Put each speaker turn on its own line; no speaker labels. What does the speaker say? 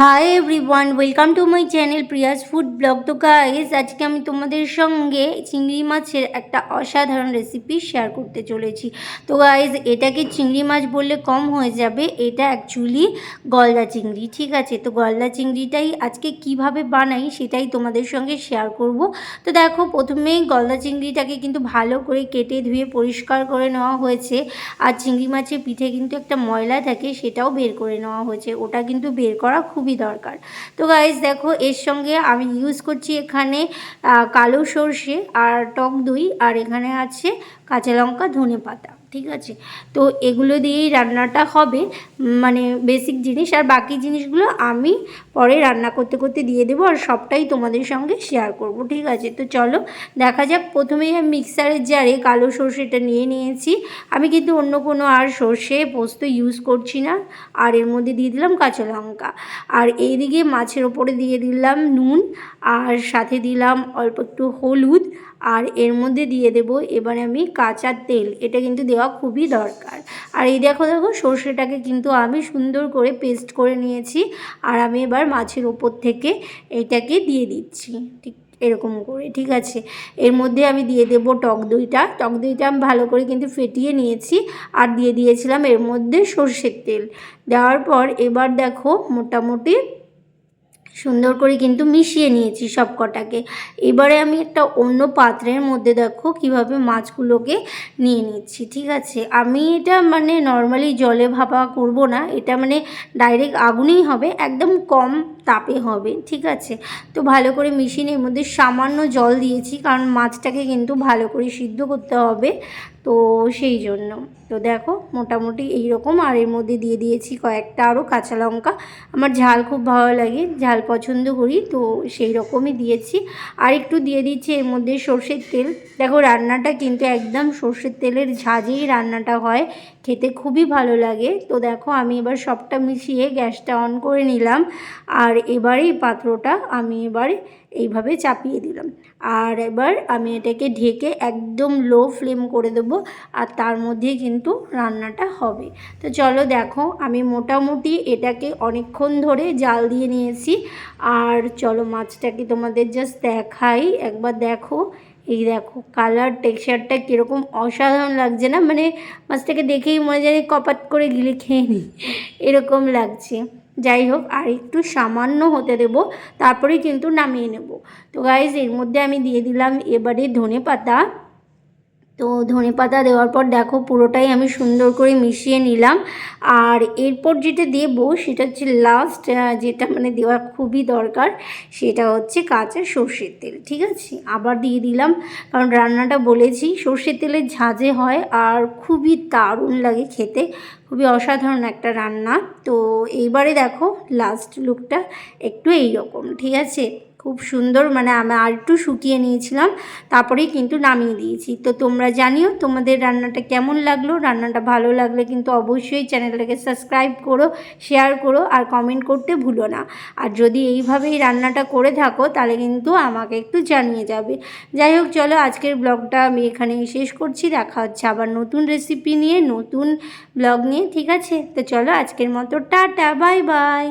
Hi everyone, welcome to my channel Prius food blog. তো guys, আজকে আমি তোমাদের সঙ্গে চিংড়ি মাছের একটা অসাধারণ রেসিপি শেয়ার করতে চলেছি। তো গাইস, এটাকে চিংড়ি মাছ বললে কম হয়ে যাবে, এটা অ্যাকচুয়ালি গলদা চিংড়ি। ঠিক আছে, তো গলদা চিংড়িটাই আজকে কিভাবে বানাই সেটাই তোমাদের সঙ্গে শেয়ার করব। তো দেখো, প্রথমেই গলদা চিংড়িটাকে কিন্তু ভালো করে কেটে ধুয়ে পরিষ্কার করে নেওয়া হয়েছে। আর চিংড়ি মাছের পিঠে কিন্তু একটা ময়লা থাকে, সেটাও বের করে নেওয়া হয়েছে। ওটা কিন্তু বের করা খুবই দরকার। তো গাইস দেখো, এর সঙ্গে আমি ইউজ করছি এখানে কালো সর্ষে আর টক দই, আর এখানে আছে কাঁচা লঙ্কা, ধনেপাতা। ঠিক আছে, তো এগুলো দিয়েই রান্নাটা হবে, মানে বেসিক জিনিস। আর বাকি জিনিসগুলো আমি পরে রান্না করতে করতে দিয়ে দেবো, আর সবটাই তোমাদের সঙ্গে শেয়ার করব। ঠিক আছে, তো চলো দেখা যাক। প্রথমেই আমি মিক্সারের জারে কালো সর্ষেটা নিয়ে নিয়েছি। আমি কিন্তু অন্য কোনো আর সর্ষে পোস্ত ইউজ করছি না। আর এর মধ্যে দিয়ে দিলাম কাঁচা লঙ্কা, আর এইদিকে মাছের ওপরে দিয়ে দিলাম নুন, আর সাথে দিলাম অল্প একটু হলুদ, আর এর মধ্যে দিয়ে দেবো এবারে আমি কাঁচা তেল। এটা কিন্তু দেওয়া খুবই দরকার। আর এই দেখো দেখো, সর্ষেটাকে কিন্তু আমি সুন্দর করে পেস্ট করে নিয়েছি। আর আমি এবার মাছের ওপর থেকে এইটাকে দিয়ে দিচ্ছি, ঠিক এরকম করে। ঠিক আছে, এর মধ্যে আমি দিয়ে দেবো টক দইটা। টক দইটা আমি ভালো করে কিন্তু ফেটিয়ে নিয়েছি, আর দিয়ে দিয়েছিলাম এর মধ্যে সর্ষের তেল। দেওয়ার পর এবার দেখো, মোটামুটি সুন্দর করে কিন্তু মিশিয়ে নিয়েছি সব কটাকে। এবারে আমি একটা অন্য পাত্রের মধ্যে দেখো কিভাবে মাছগুলোকে নিয়ে নিচ্ছি। ঠিক আছে, আমি এটা মানে নর্মালি জলে ভাপা করব না, এটা মানে ডাইরেক্ট আগুনেই হবে, একদম কম তাপে হবে। ঠিক আছে, তো ভালো করে মিশিয়ে এর মধ্যে সামান্য জল দিয়েছি, কারণ মাছটাকে কিন্তু ভালো করে সিদ্ধ করতে হবে, তো সেই জন্য। তো দেখো মোটামুটি এই রকম। আর এর মধ্যে দিয়ে দিয়েছি কয়েকটা আরও কাঁচা লঙ্কা। আমার ঝাল খুব ভালো লাগে, ঝাল পছন্দ করি, তো সেই রকমই দিয়েছি। আর একটু দিয়ে দিচ্ছি এর মধ্যে সর্ষের তেল। দেখো, রান্নাটা কিন্তু একদম সর্ষের তেলের ঝাঁঝেই রান্নাটা হয়, খেতে খুবই ভালো লাগে। তো দেখো, আমি এবার সবটা মিশিয়ে গ্যাসটা অন করে নিলাম। আর এবারে এই পাত্রটা আমি এবারে এইভাবে চাপিয়ে দিলাম। আর এবার আমি এটাকে ঢেকে একদম লো ফ্লেম করে দেবো, আর তার মধ্যেই কিন্তু রান্নাটা হবে। তো চলো দেখো, আমি মোটামুটি এটাকে অনেকক্ষণ ধরে জাল দিয়ে নিয়েছি। আর চলো মাছটাকে তোমাদের জাস্ট দেখাই, একবার দেখো। এই দেখো কালার টেক্সচারটা কীরকম অসাধারণ লাগছে না, মানে মাছটাকে দেখেই মনে যায় কপাত করে গিলে খেয়ে নিই, এরকম লাগছে। যাই হোক, আর একটু সামান্য হতে দেবো, তারপরেই কিন্তু নামিয়ে নেব। তো গাইজ, এর মধ্যে আমি দিয়ে দিলাম এবারে ধনেপাতা। তো ধনেপাতা দেওয়ার পর দেখো পুরোটাই আমি সুন্দর করে মিশিয়ে নিলাম। আর এরপর যেটা দেবো সেটা হচ্ছে লাস্ট, যেটা মানে দেওয়া খুবই দরকার, সেটা হচ্ছে কাঁচা সর্ষের তেল। ঠিক আছে, আবার দিয়ে দিলাম, কারণ রান্নাটা বলেছি সর্ষের তেলের ঝাঁঝে হয়, আর খুবই দারুণ লাগে খেতে, খুবই অসাধারণ একটা রান্না। তো এইবারে দেখো লাস্ট লুকটা একটু এইরকম। ঠিক আছে, খুব সুন্দর, মানে আমি আর একটু শুকিয়ে নিয়েছিলাম, তারপরেই কিন্তু নামিয়ে দিয়েছি। তো তোমরা জানিও তোমাদের রান্নাটা কেমন লাগলো। রান্নাটা ভালো লাগলে কিন্তু অবশ্যই চ্যানেলটাকে সাবস্ক্রাইব করো, শেয়ার করো, আর কমেন্ট করতে ভুলো না। আর যদি এইভাবেই রান্নাটা করে থাকো তাহলে কিন্তু আমাকে একটু জানিয়ে যাবে। যাই হোক, চলো আজকের ব্লগটা আমি এখানেই শেষ করছি। দেখা হচ্ছে আবার নতুন রেসিপি নিয়ে, নতুন ব্লগ নিয়ে। ঠিক আছে, তো চলো আজকের মতো টাটা, বাই বাই।